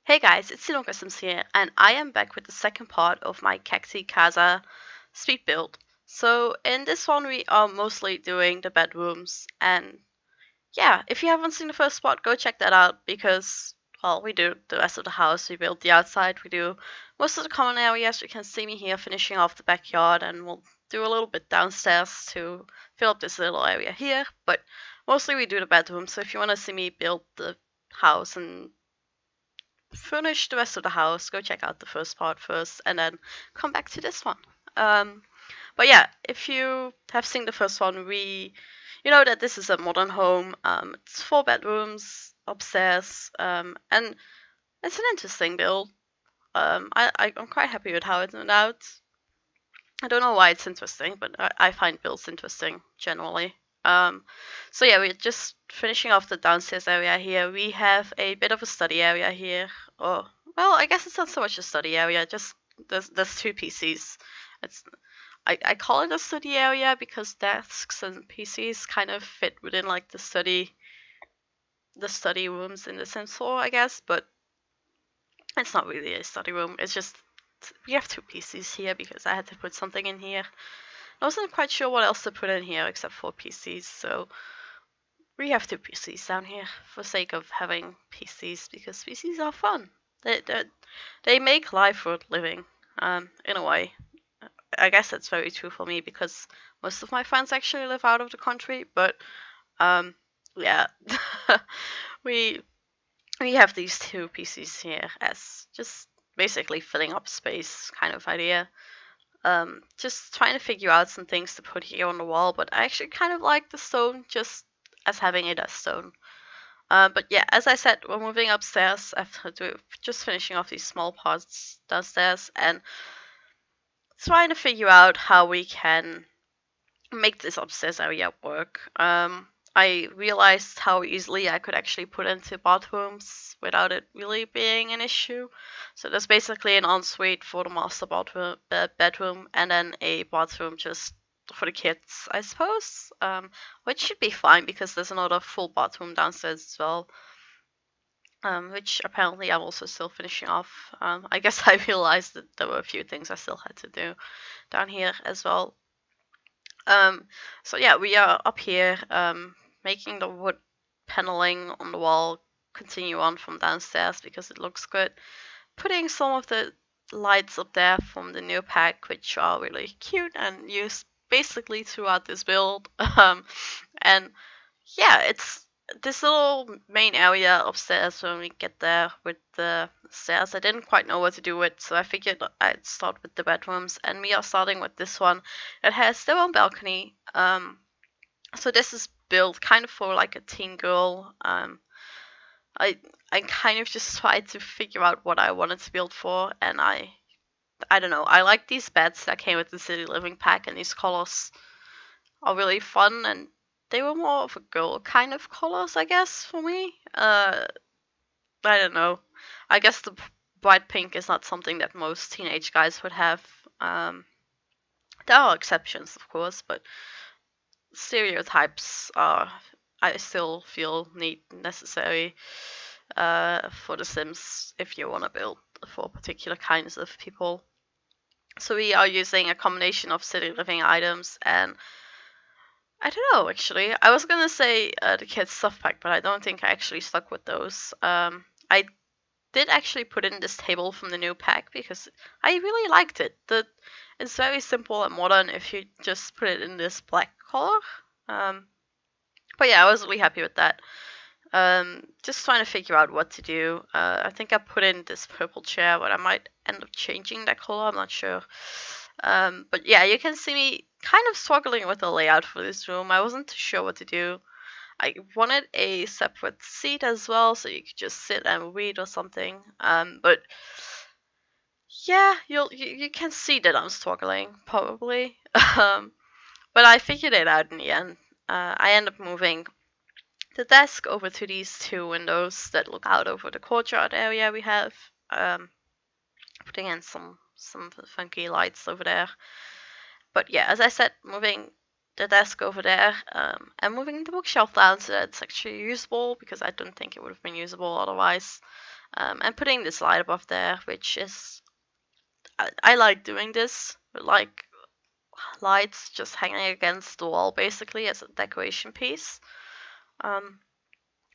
Hey guys, it's IlonkaSims here, and I am back with the second part of my Cacti Casa speed build. So in this one we are mostly doing the bedrooms, and yeah, if you haven't seen the first part, go check that out because, well, we do the rest of the house, we build the outside, we do most of the common areas. You can see me here finishing off the backyard, and we'll do a little bit downstairs to fill up this little area here, but mostly we do the bedroom. So if you want to see me build the house and furnish the rest of the house, go check out the first part first and then come back to this one. But yeah, if you have seen the first one, you know that this is a modern home. It's 4 bedrooms upstairs, and it's an interesting build. I'm quite happy with how it turned out. I don't know why it's interesting, but I find builds interesting generally. So yeah, we're just finishing off the downstairs area here. We have a bit of a study area here. Oh, well, I guess it's not so much a study area. Just there's 2 PCs. It's I call it a study area because desks and PCs kind of fit within like the study rooms in the Sims 4, I guess. But it's not really a study room. It's just we have 2 PCs here because I had to put something in here. I wasn't quite sure what else to put in here except for PCs, so we have 2 PCs down here for sake of having PCs because PCs are fun. They make life worth living, in a way. I guess that's very true for me because most of my friends actually live out of the country, but yeah, we we have these 2 PCs here as just basically filling up space kind of idea. Just trying to figure out some things to put here on the wall, but I actually kind of like the stone just as having it as stone. But yeah, as I said, we're moving upstairs after just finishing off these small parts downstairs and trying to figure out how we can make this upstairs area work. I realized how easily I could actually put into bathrooms without it really being an issue. So there's basically an ensuite for the master bedroom and then a bathroom just for the kids, I suppose, which should be fine because there's another full bathroom downstairs as well, which apparently I'm also still finishing off. I guess I realized that there were a few things I still had to do down here as well. So yeah, we are up here making the wood paneling on the wall continue on from downstairs because it looks good. Putting some of the lights up there from the new pack, which are really cute and used basically throughout this build. And yeah, it's this little main area upstairs when we get there with the stairs. I didn't quite know what to do with, so I figured I'd start with the bedrooms, and we are starting with this one. It has their own balcony. So this is built kind of for like a teen girl. I kind of just tried to figure out what I wanted to build for, and I don't know. I like these beds that came with the City Living pack, and these colors are really fun, and they were more of a girl kind of colors, I guess, for me. I don't know. I guess the bright pink is not something that most teenage guys would have. There are exceptions, of course, but stereotypes are, I still feel, necessary for The Sims if you want to build for particular kinds of people. So we are using a combination of city living items and I don't know, actually. I was gonna say the kids stuff pack, but I don't think I actually stuck with those. I did actually put in this table from the new pack because I really liked it. It's very simple and modern if you just put it in this black color. But yeah, I was really happy with that. Just trying to figure out what to do. I think I put in this purple chair, but I might end up changing that color. I'm not sure. But yeah, you can see me kind of struggling with the layout for this room. I wasn't too sure what to do. I wanted a separate seat as well, so you could just sit and read or something. But yeah, you can see that I'm struggling probably. But I figured it out in the end. I end up moving the desk over to these 2 windows that look out over the courtyard area we have. Putting in some funky lights over there. But yeah, as I said, moving the desk over there and moving the bookshelf down so that it's actually usable because I don't think it would have been usable otherwise. And putting this light above there, which is, I like doing this, with like lights just hanging against the wall basically as a decoration piece.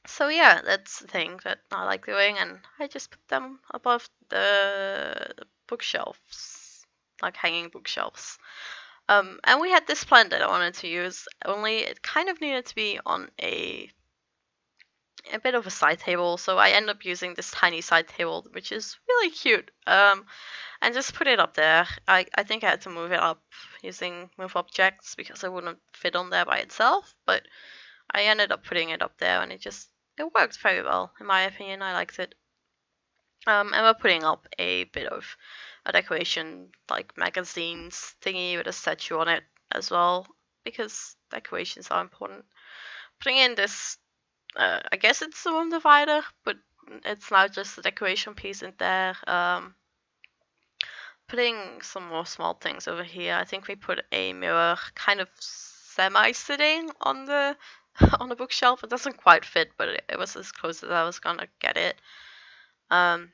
So yeah, that's the thing that I like doing, and I just put them above the bookshelves, like hanging bookshelves. And we had this plant that I wanted to use, only it kind of needed to be on a bit of a side table, so I end up using this tiny side table, which is really cute. And just put it up there. I think I had to move it up using move objects because it wouldn't fit on there by itself, but I ended up putting it up there, and it worked very well in my opinion. I liked it. And we're putting up a bit of a decoration like magazines thingy with a statue on it as well, because decorations are important. Putting in this, I guess it's a room divider, but it's now just a decoration piece in there. Putting some more small things over here. I think we put a mirror kind of semi-sitting on the on the bookshelf. It doesn't quite fit, but it was as close as I was gonna get it. And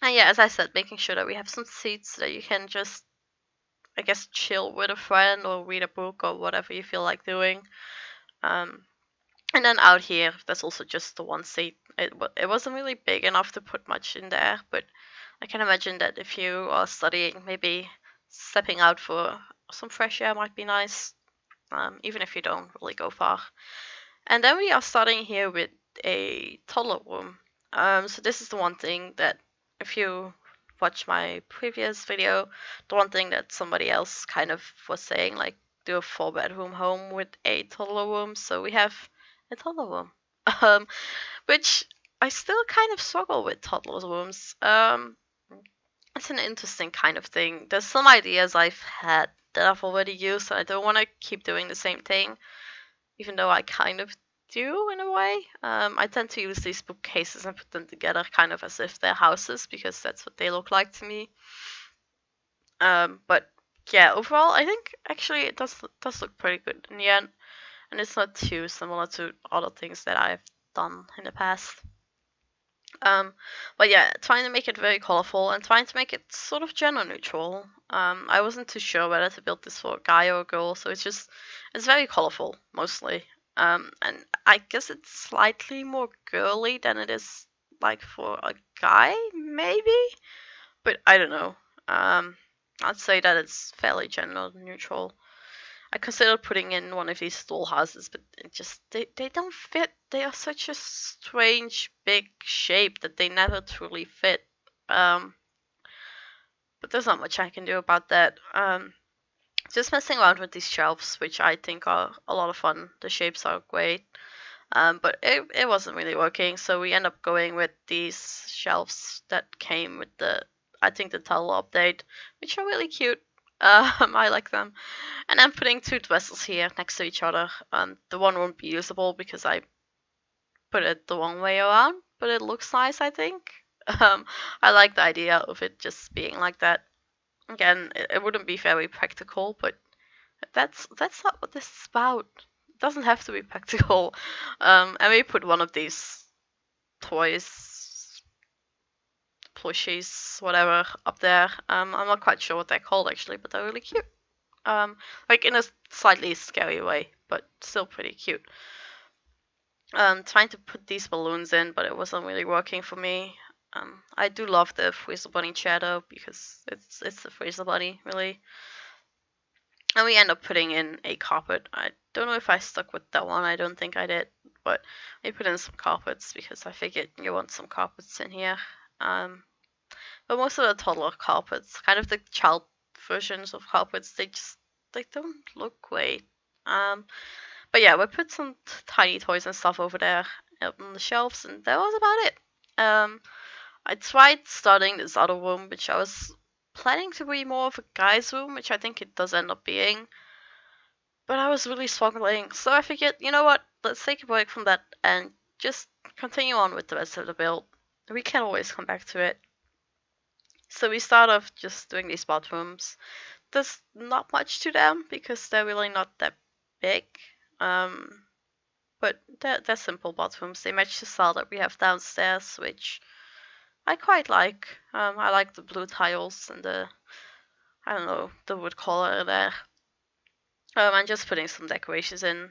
yeah, as I said, making sure that we have some seats that you can just, I guess, chill with a friend or read a book or whatever you feel like doing. And then out here, there's also just the one seat. It wasn't really big enough to put much in there, but I can imagine that if you are studying, maybe stepping out for some fresh air might be nice, even if you don't really go far. And then we are starting here with a toddler room. So this is the one thing that, if you watch my previous video, the one thing that somebody else kind of was saying, like, do a 4-bedroom home with a toddler room. So we have a toddler room, which I still kind of struggle with toddler rooms. It's an interesting kind of thing. There's some ideas I've had that I've already used, and I don't want to keep doing the same thing, even though I kind of do in a way. I tend to use these bookcases and put them together kind of as if they're houses, because that's what they look like to me. But yeah, overall, I think actually it does look pretty good in the end, and it's not too similar to other things that I've done in the past. But yeah, trying to make it very colorful and trying to make it sort of gender neutral. I wasn't too sure whether to build this for a guy or a girl, so it's very colorful mostly. And I guess it's slightly more girly than it is like for a guy, maybe, but I don't know. I'd say that it's fairly gender neutral. I considered putting in one of these doll houses, but they don't fit. They are such a strange big shape that they never truly fit. But there's not much I can do about that. Just messing around with these shelves, which I think are a lot of fun. The shapes are great. But it wasn't really working, so we end up going with these shelves that came with I think the Toddler update, which are really cute. I like them. And I'm putting two vessels here next to each other. The one won't be usable because I put it the wrong way around, but it looks nice, I think. I like the idea of it just being like that. Again, it wouldn't be very practical, but that's not what this is about. It doesn't have to be practical. And we put one of these toys, plushies, whatever, up there. I'm not quite sure what they're called actually, but they're really cute. Like in a slightly scary way, but still pretty cute. Trying to put these balloons in, but it wasn't really working for me. I do love the Freezer Bunny chair though, because it's the Freezer Bunny, really. And we end up putting in a carpet. I don't know if I stuck with that one. I don't think I did, but we put in some carpets because I figured you want some carpets in here. But most of the toddler carpets, kind of the child versions of carpets, they don't look great. But yeah, we put some tiny toys and stuff over there on the shelves, and that was about it. I tried starting this other room, which I was planning to be more of a guy's room, which I think it does end up being. But I was really struggling, so I figured, you know what, let's take a break from that and just continue on with the rest of the build. We can always come back to it. So we start off just doing these bathrooms. There's not much to them because they're really not that big. But they're simple bathrooms. They match the style that we have downstairs, which I quite like. I like the blue tiles and the, I don't know, the wood color there. I'm just putting some decorations in.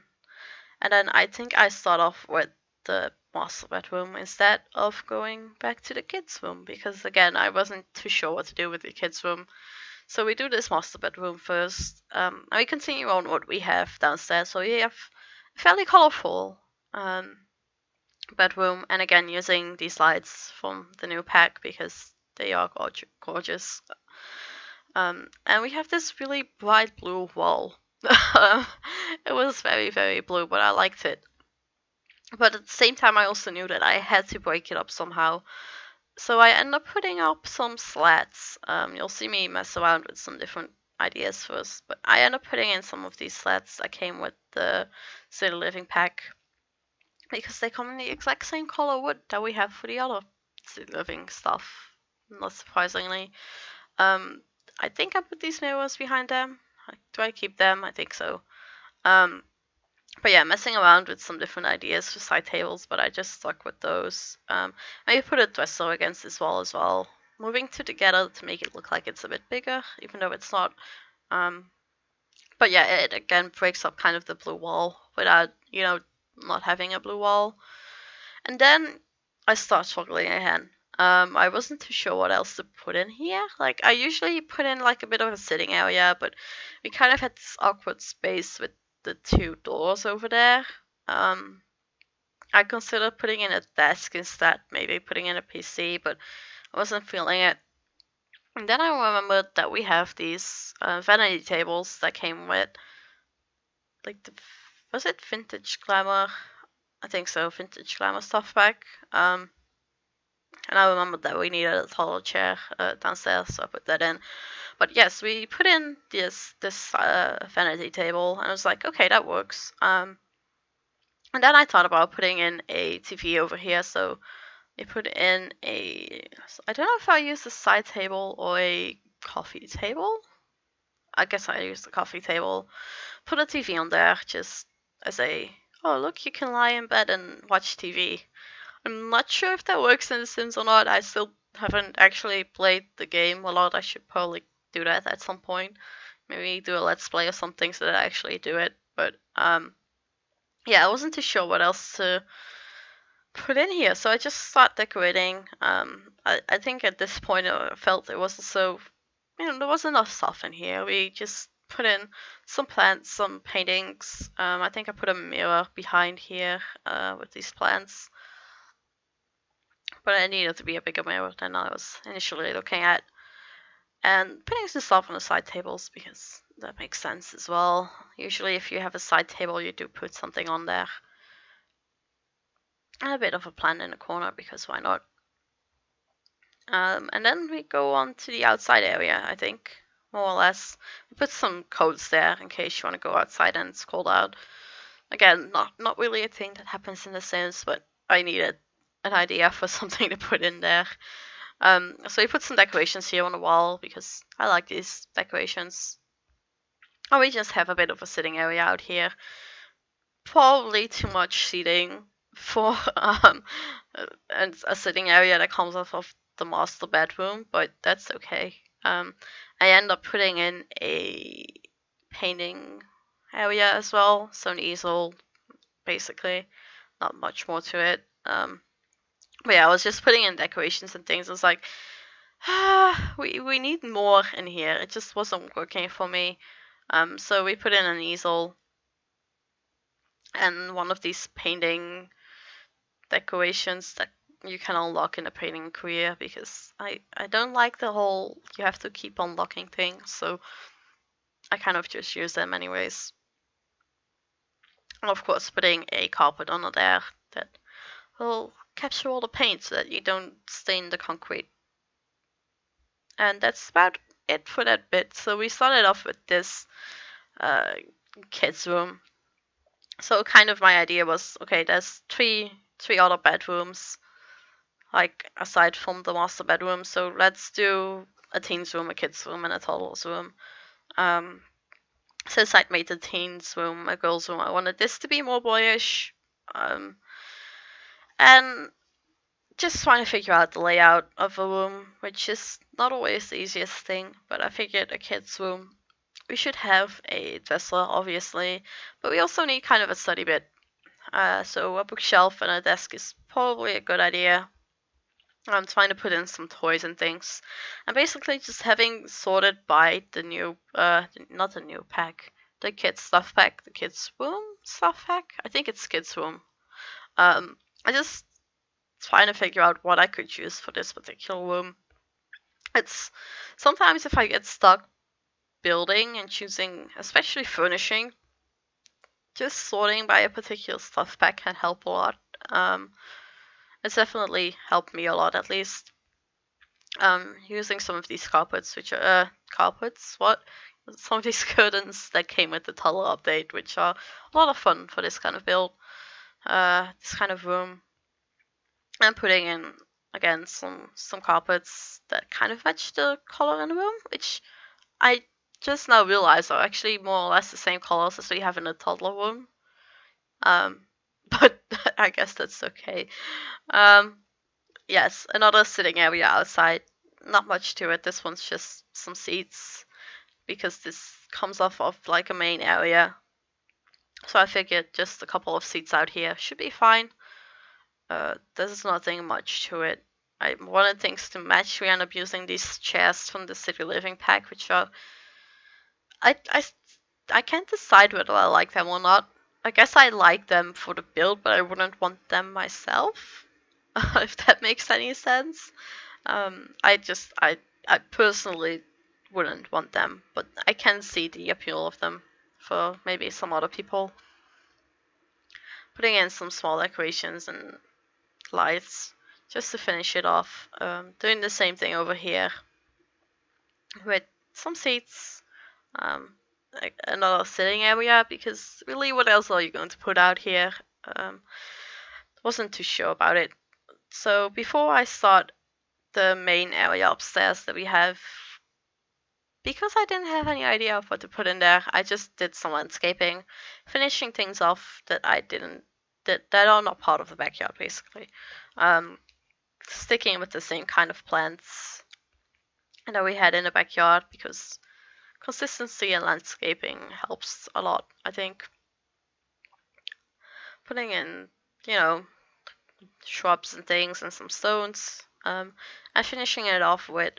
And then I think I start off with the master bedroom instead of going back to the kids' room because again I wasn't too sure what to do with the kids' room. So we do this master bedroom first, and we continue on what we have downstairs. So we have a fairly colorful bedroom, and again using these lights from the new pack because they are gorgeous. And we have this really bright blue wall. It was very, very blue, but I liked it. But at the same time, I also knew that I had to break it up somehow. So I ended up putting up some slats. You'll see me mess around with some different ideas first, but I ended up putting in some of these slats that came with the City Living pack because they come in the exact same color wood that we have for the other City Living stuff. Not surprisingly. I think I put these mirrors behind them. Do I keep them? I think so. But yeah, messing around with some different ideas for side tables, but I just stuck with those. Maybe put a dresser against this wall as well. Moving two together to make it look like it's a bit bigger, even though it's not. But yeah, it again breaks up kind of the blue wall without, not having a blue wall. And then I start struggling again. I wasn't too sure what else to put in here. Like, I usually put in like a bit of a sitting area, but we kind of had this awkward space with the two doors over there. I considered putting in a desk instead, maybe putting in a PC, but I wasn't feeling it. And then I remembered that we have these vanity tables that came with, like, was it Vintage Glamour? I think so, Vintage Glamour stuff back. And I remembered that we needed a taller chair downstairs, so I put that in. But yes, we put in this vanity table, and I was like, okay, that works. And then I thought about putting in a TV over here, so I put in I don't know if I use a side table or a coffee table. I guess I used the coffee table. Put a TV on there, just as oh look, you can lie in bed and watch TV. I'm not sure if that works in The Sims or not. I still haven't actually played the game a lot. I should probably do that at some point. Maybe do a let's play or something so that I actually do it. But yeah, I wasn't too sure what else to put in here, so I just started decorating. I think at this point I felt it wasn't so, there wasn't enough stuff in here. We just put in some plants, some paintings. I think I put a mirror behind here with these plants. But it needed to be a bigger mirror than I was initially looking at. And putting some stuff on the side tables because that makes sense as well. Usually if you have a side table, you do put something on there. And a bit of a plant in the corner because why not? And then we go on to the outside area, I think, more or less. We put some coats there in case you want to go outside and it's cold out. Again, not really a thing that happens in The Sims, but I needed an idea for something to put in there. So we put some decorations here on the wall because I like these decorations. And we just have a bit of a sitting area out here. Probably too much seating for and a sitting area that comes off of the master bedroom, but that's okay. I end up putting in a painting area as well, so an easel, basically. Not much more to it. But yeah, I was just putting in decorations and things. I was like, we need more in here. It just wasn't working for me. So we put in an easel and one of these painting decorations that you can unlock in a painting career because I don't like the whole you have to keep unlocking thing. So I kind of just use them anyways. And of course, putting a carpet under there that will capture all the paint so that you don't stain the concrete. And that's about it for that bit. So we started off with this kids room. So kind of my idea was, okay, there's three other bedrooms, like aside from the master bedroom. So let's do a teens room, a kids room, and a toddlers room. Since I'd made the teens room a girls room, I wanted this to be more boyish. And just trying to figure out the layout of a room, which is not always the easiest thing, but I figured a kid's room, we should have a dresser, obviously, but we also need kind of a study bit. So a bookshelf and a desk is probably a good idea. I'm trying to put in some toys and things. And basically just having sorted by the new, not the new pack, the kids stuff pack, the kids room stuff pack. I think it's kids room. I just trying to figure out what I could use for this particular room. It's sometimes if I get stuck building and choosing, especially furnishing, just sorting by a particular stuff pack can help a lot. It's definitely helped me a lot, at least. Using some of these carpets, which are carpets. What? Some of these curtains that came with the Toddler update, which are a lot of fun for this kind of build, this kind of room. And putting in again some carpets that kind of match the color in the room, which I just now realize are actually more or less the same colors as we have in the Toddler room. But I guess that's okay. Yes, another sitting area outside. Not much to it. This one's just some seats because this comes off of like a main area. So I figured just a couple of seats out here should be fine. There's nothing much to it. I wanted things to match. We end up using these chairs from the City Living pack, which are I can't decide whether I like them or not. I guess I like them for the build, but I wouldn't want them myself. If that makes any sense. I personally wouldn't want them, but I can see the appeal of them for maybe some other people. Putting in some small decorations and lights just to finish it off. Doing the same thing over here with some seats, like another sitting area, because really what else are you going to put out here? Wasn't too sure about it. So before I start the main area upstairs that we have, because I didn't have any idea of what to put in there, I just did some landscaping, finishing things off that that are not part of the backyard, basically. Sticking with the same kind of plants that we had in the backyard, because consistency in landscaping helps a lot, I think. Putting in, shrubs and things and some stones, and finishing it off with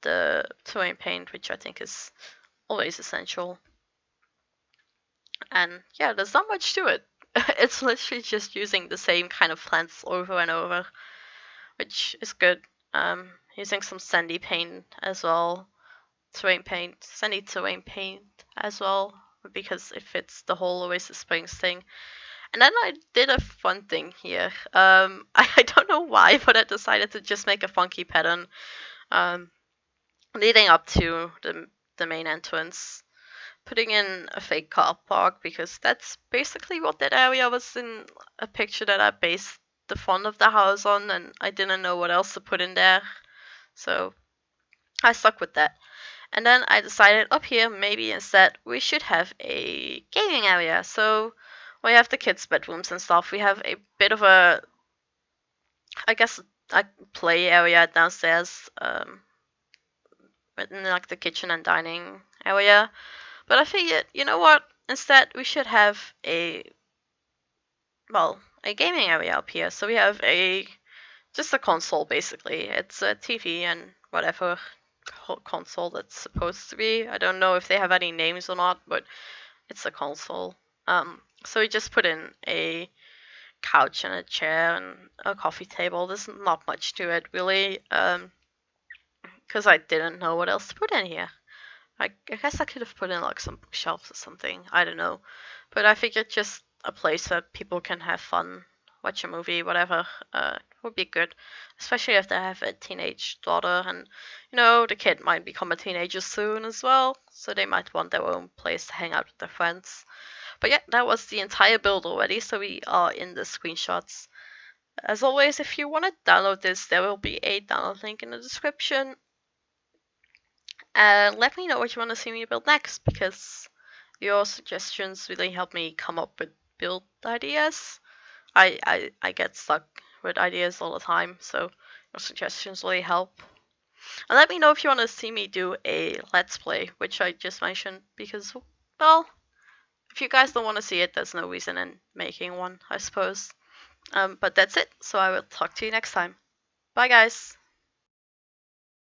the terrain paint, which I think is always essential. And yeah, there's not much to it. It's literally just using the same kind of plants over and over, which is good. Using some sandy paint as well, sandy terrain paint as well, because it fits the whole Oasis Springs thing. And then I did a fun thing here. I don't know why, but I decided to just make a funky pattern leading up to the main entrance. Putting in a fake car park, because that's basically what that area was in a picture that I based the front of the house on, and I didn't know what else to put in there. So I stuck with that. And then I decided up here, maybe instead, we should have a gaming area. So we have the kids' bedrooms and stuff. We have a bit of a, I guess, a play area downstairs, in like the kitchen and dining area. But I figured, you know what? Instead, we should have a gaming area up here. So we have just a console, basically. It's a TV and whatever console that's supposed to be. I don't know if they have any names or not, but it's a console. So we just put in a couch and a chair and a coffee table. There's not much to it, really, because I didn't know what else to put in here. I guess I could have put in like some bookshelves or something. I don't know. But I figured just a place where people can have fun, watch a movie, whatever, would be good. Especially if they have a teenage daughter, and the kid might become a teenager soon as well, so they might want their own place to hang out with their friends. But yeah, that was the entire build already, so we are in the screenshots. As always, if you want to download this, there will be a download link in the description. And let me know what you want to see me build next, because your suggestions really help me come up with build ideas. I get stuck with ideas all the time, so your suggestions really help. And let me know if you want to see me do a Let's Play, which I just mentioned, because, well, if you guys don't want to see it, there's no reason in making one, I suppose. But that's it, so I will talk to you next time. Bye, guys!